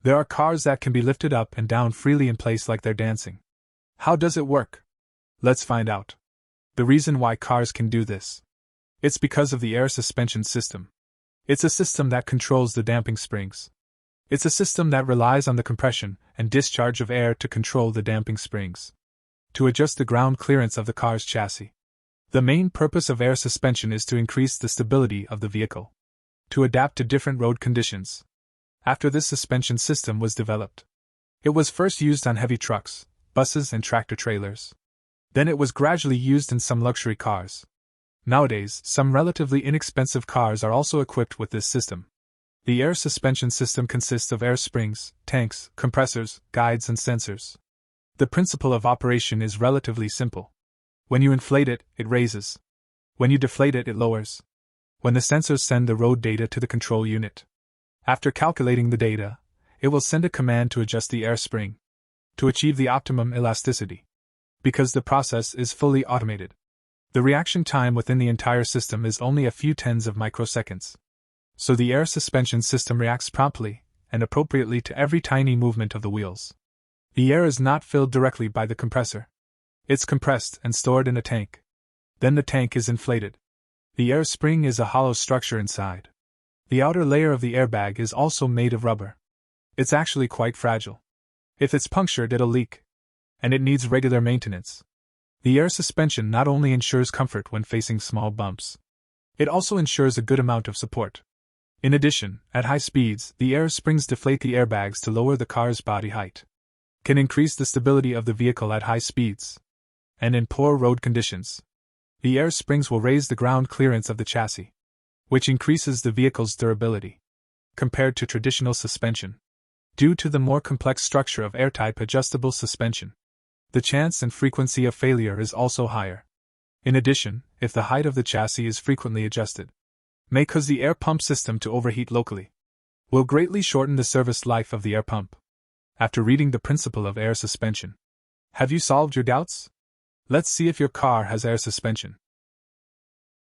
There are cars that can be lifted up and down freely in place like they're dancing. How does it work? Let's find out. The reason why cars can do this. It's because of the air suspension system. It's a system that controls the damping springs. It's a system that relies on the compression and discharge of air to control the damping springs, to adjust the ground clearance of the car's chassis. The main purpose of air suspension is to increase the stability of the vehicle, to adapt to different road conditions. After this suspension system was developed, it was first used on heavy trucks, buses, and tractor-trailers. Then it was gradually used in some luxury cars. Nowadays, some relatively inexpensive cars are also equipped with this system. The air suspension system consists of air springs, tanks, compressors, guides, and sensors. The principle of operation is relatively simple. When you inflate it, it raises. When you deflate it, it lowers. When the sensors send the road data to the control unit, after calculating the data, it will send a command to adjust the air spring to achieve the optimum elasticity. Because the process is fully automated, the reaction time within the entire system is only a few tens of microseconds. So the air suspension system reacts promptly and appropriately to every tiny movement of the wheels. The air is not filled directly by the compressor. It's compressed and stored in a tank. Then the tank is inflated. The air spring is a hollow structure inside. The outer layer of the airbag is also made of rubber. It's actually quite fragile. If it's punctured, it'll leak. And it needs regular maintenance. The air suspension not only ensures comfort when facing small bumps, it also ensures a good amount of support. In addition, at high speeds, the air springs deflate the airbags to lower the car's body height, can increase the stability of the vehicle at high speeds. And in poor road conditions, the air springs will raise the ground clearance of the chassis, which increases the vehicle's durability compared to traditional suspension. Due to the more complex structure of air-type adjustable suspension, the chance and frequency of failure is also higher. In addition, if the height of the chassis is frequently adjusted, may cause the air pump system to overheat locally, will greatly shorten the service life of the air pump. After reading the principle of air suspension, have you solved your doubts? Let's see if your car has air suspension.